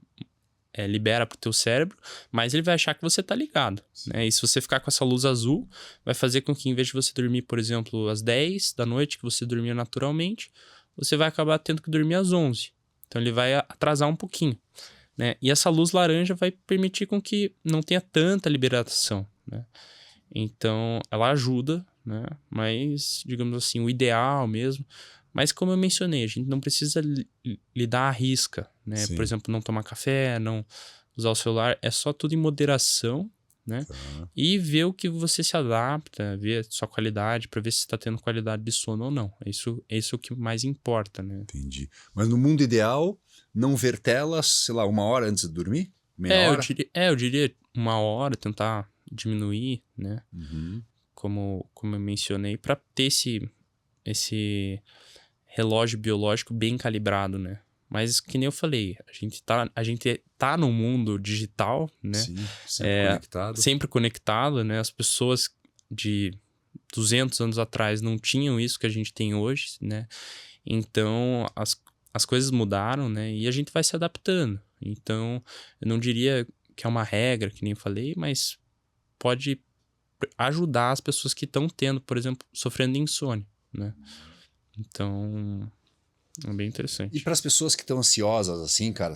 S2: libera pro teu cérebro, mais ele vai achar que você tá ligado, né? E se você ficar com essa luz azul, vai fazer com que, em vez de você dormir, por exemplo, às 10 da noite, que você dormia naturalmente, você vai acabar tendo que dormir às 11. Então, ele vai atrasar um pouquinho, né? E essa luz laranja vai permitir com que não tenha tanta liberação, né? Então, ela ajuda, né? Mas, digamos assim, o ideal mesmo... Mas como eu mencionei, a gente não precisa lidar à risca, né?
S1: Sim.
S2: Por exemplo, não tomar café, não usar o celular. É só tudo em moderação, né?
S1: Tá.
S2: E ver o que você se adapta, ver a sua qualidade, para ver se está tendo qualidade de sono ou não. Isso é o que mais importa, né?
S1: Entendi. Mas no mundo ideal, não ver telas, sei lá, 1 hora antes de dormir? Meia
S2: Eu
S1: hora?
S2: diria 1 hora, tentar diminuir, né?
S1: Uhum.
S2: Como eu mencionei, para ter esse relógio biológico bem calibrado, né? Mas que nem eu falei, a gente tá no mundo digital, né?
S1: Sim, sempre conectado.
S2: Sempre conectado, né? As pessoas de 200 anos atrás não tinham isso que a gente tem hoje, né? Então, as coisas mudaram, né? E a gente vai se adaptando. Então, eu não diria que é uma regra, que nem eu falei, mas pode ajudar as pessoas que estão tendo, por exemplo, sofrendo de insônia, né? Então, é bem
S1: E
S2: interessante.
S1: para as pessoas que estão ansiosas, assim, cara,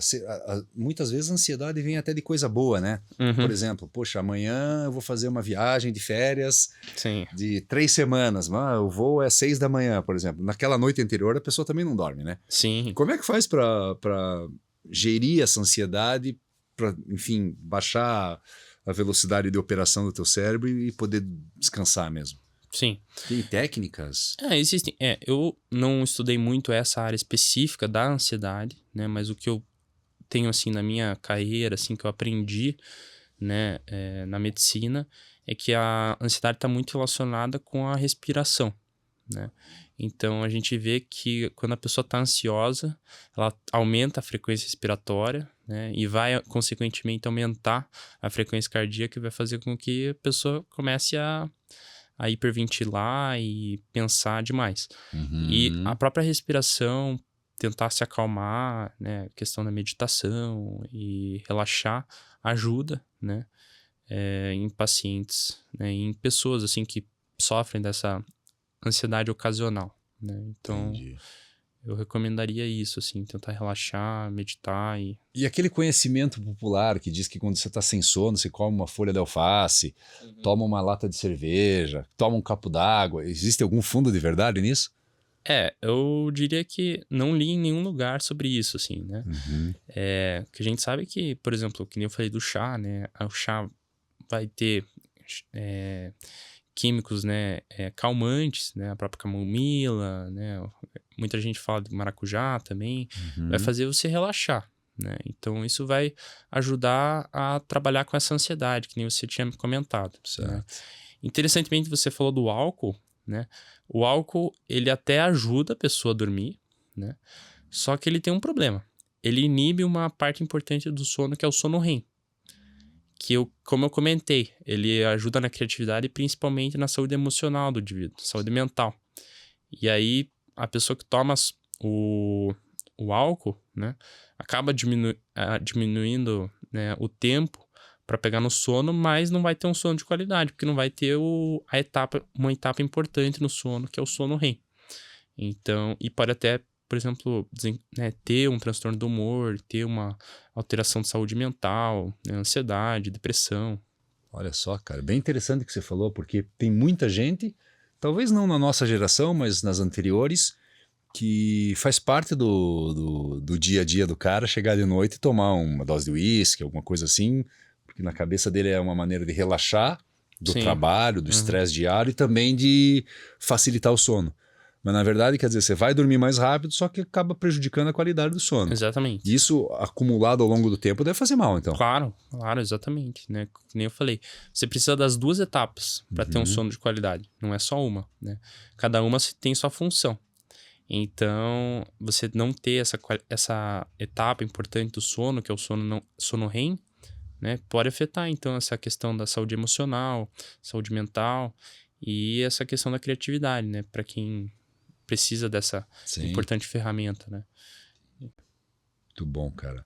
S1: muitas vezes a ansiedade vem até de coisa boa, né?
S2: Uhum.
S1: Por exemplo, poxa, amanhã eu vou fazer uma viagem de férias
S2: Sim,
S1: de 3 semanas, mas o voo é 6 da manhã, por exemplo. Naquela noite anterior a pessoa também não dorme, né?
S2: sim.
S1: Como é que faz para gerir essa ansiedade, para, enfim, baixar a velocidade de operação do teu cérebro e poder descansar mesmo?
S2: Sim.
S1: Tem técnicas?
S2: Existem. Eu não estudei muito essa área específica da ansiedade, né? Mas o que eu tenho, assim, na minha carreira, assim, que eu aprendi, né, na medicina, é que a ansiedade está muito relacionada com a respiração, né? Então, a gente vê que quando a pessoa está ansiosa, ela aumenta a frequência respiratória, né? E vai, consequentemente, aumentar a frequência cardíaca e vai fazer com que a pessoa comece a hiperventilar e pensar demais. E a própria respiração, tentar se acalmar, né? Questão da meditação e relaxar ajuda, né? Em pacientes, né? Em pessoas, assim, que sofrem dessa ansiedade ocasional, né? Então,
S1: Entendi.
S2: eu recomendaria isso, assim, tentar relaxar, meditar
S1: E aquele conhecimento popular que diz que quando você está sem sono, você come uma folha de alface, toma uma lata de cerveja, toma um copo d'água. Existe algum fundo de verdade nisso?
S2: eu diria que não li em nenhum lugar sobre isso, assim, né? Que a gente sabe que, por exemplo, que nem eu falei do chá, né? O chá vai ter químicos, né? Calmantes, né? A própria camomila, né? Muita gente fala de maracujá também. Vai fazer você relaxar, né? Então, isso vai ajudar a trabalhar com essa ansiedade, que nem você tinha me comentado. Né? Interessantemente, você falou do álcool, né? O álcool, ele até ajuda a pessoa a dormir, né? Só que ele tem um problema. Ele inibe uma parte importante do sono, que é o sono REM. Como eu comentei, ele ajuda na criatividade e principalmente na saúde emocional do indivíduo, saúde mental. E aí, a pessoa que toma o álcool, né, acaba diminuindo, né, o tempo para pegar no sono, mas não vai ter um sono de qualidade, porque não vai ter uma etapa importante no sono, que é o sono REM. Então, e pode até, por exemplo, né, ter um transtorno do humor, ter uma alteração de saúde mental, né, ansiedade, depressão.
S1: Olha só, cara, bem interessante o que você falou, porque tem muita gente, talvez não na nossa geração, mas nas anteriores, que faz parte do dia a dia do cara chegar de noite e tomar uma dose de uísque, alguma coisa assim, porque na cabeça dele é uma maneira de relaxar do
S2: Sim.
S1: trabalho, do estresse diário e também de facilitar o sono. Mas na verdade, quer dizer, você vai dormir mais rápido, só que acaba prejudicando a qualidade do sono.
S2: Exatamente.
S1: E isso, acumulado ao longo do tempo, deve fazer mal, então.
S2: Claro, exatamente, né? Que nem eu falei, você precisa das duas etapas para ter um sono de qualidade, não é só uma, né? Cada uma tem sua função. Então, você não ter essa etapa importante do sono, que é o sono REM, né? Pode afetar, então, essa questão da saúde emocional, saúde mental e essa questão da criatividade, né? Para quem precisa dessa importante ferramenta, né?
S1: Muito bom, cara.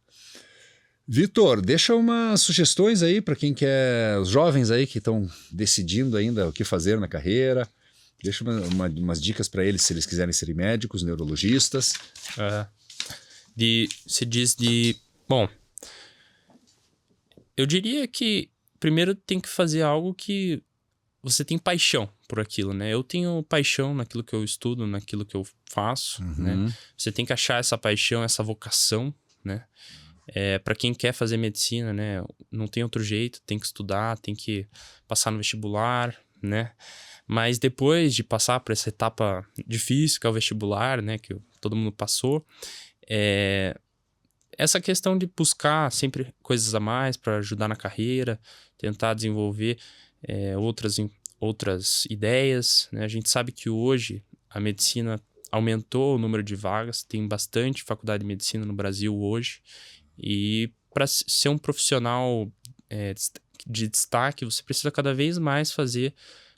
S1: Vitor, deixa umas sugestões aí para quem quer, os jovens aí que estão decidindo ainda o que fazer na carreira. Deixa umas dicas para eles se eles quiserem ser médicos, neurologistas.
S2: Bom, eu diria que primeiro tem que fazer algo que você tem paixão por aquilo, né? Eu tenho paixão naquilo que eu estudo, naquilo que eu faço, né? Você tem que achar essa paixão, essa vocação, né? Para quem quer fazer medicina, né, não tem outro jeito, tem que estudar, tem que passar no vestibular, né? Mas depois de passar por essa etapa difícil, que é o vestibular, né, que todo mundo passou, essa questão de buscar sempre coisas a mais para ajudar na carreira, tentar desenvolver outras ideias, né? A gente sabe que hoje a medicina aumentou o número de vagas, tem bastante faculdade de medicina no Brasil hoje, e para ser um profissional de destaque, você precisa cada vez mais fazer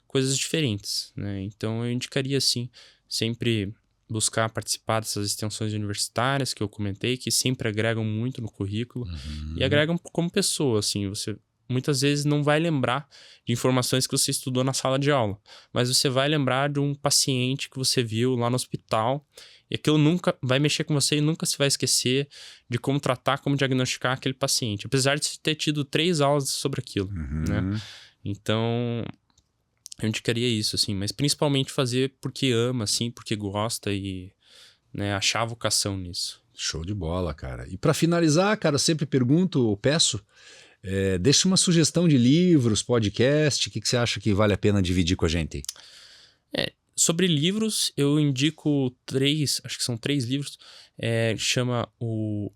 S2: coisas diferentes, né? Então eu indicaria, assim, sempre buscar participar dessas extensões universitárias que eu comentei, que sempre agregam muito no currículo e agregam como pessoa, assim, você muitas vezes não vai lembrar de informações que você estudou na sala de aula, mas você vai lembrar de um paciente que você viu lá no hospital e aquilo nunca vai mexer com você e nunca se vai esquecer de como tratar, como diagnosticar aquele paciente, apesar de você ter tido 3 aulas sobre aquilo, né? Então, eu indicaria isso, assim, mas principalmente fazer porque ama, assim, porque gosta e, né, achar vocação nisso.
S1: Show de bola, cara. E para finalizar, cara, eu sempre pergunto ou peço, deixa uma sugestão de livros, podcast, o que você acha que vale a pena dividir com a gente?
S2: Sobre livros, eu indico 3, acho que são 3 livros, chama o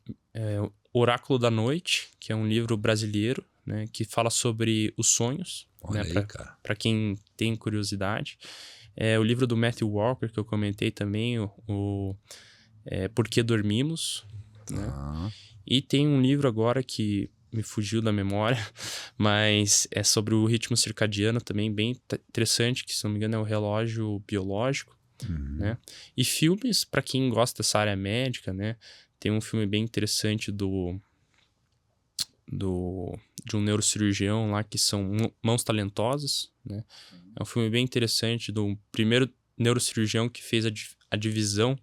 S2: Oráculo da Noite, que é um livro brasileiro, né, que fala sobre os sonhos,
S1: Olha
S2: né,
S1: aí, cara.
S2: para quem tem curiosidade. O livro do Matthew Walker, que eu comentei também, o Por que Dormimos, né? E tem um livro agora que me fugiu da memória, mas é sobre o ritmo circadiano também, bem interessante, que se não me engano é o relógio biológico, né? E filmes, para quem gosta dessa área médica, né? Tem um filme bem interessante de um neurocirurgião lá, que são Mãos Talentosas, né? É um filme bem interessante do primeiro neurocirurgião que fez a divisão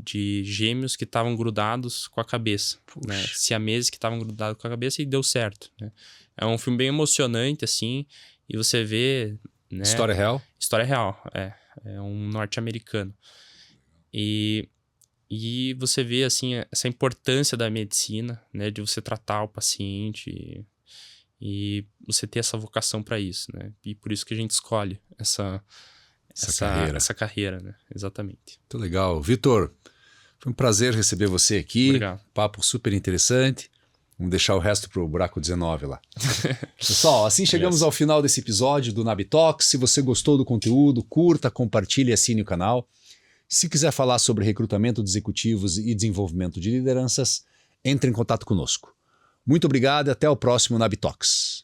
S2: de gêmeos que estavam grudados com a cabeça, né? Siameses que estavam grudados com a cabeça e deu certo, né? É um filme bem emocionante, assim, e você vê, né?
S1: História real?
S2: História real, é um norte-americano. E você vê, assim, essa importância da medicina, né? De você tratar o paciente e você ter essa vocação para isso, né? E por isso que a gente escolhe essa carreira, né? Exatamente.
S1: Muito legal. Vitor, foi um prazer receber você aqui.
S2: Obrigado.
S1: Papo super interessante. Vamos deixar o resto pro buraco 19 lá. Pessoal, assim chegamos ao final desse episódio do Nabitox. Se você gostou do conteúdo, curta, compartilhe e assine o canal. Se quiser falar sobre recrutamento de executivos e desenvolvimento de lideranças, entre em contato conosco. Muito obrigado e até o próximo Nabitox.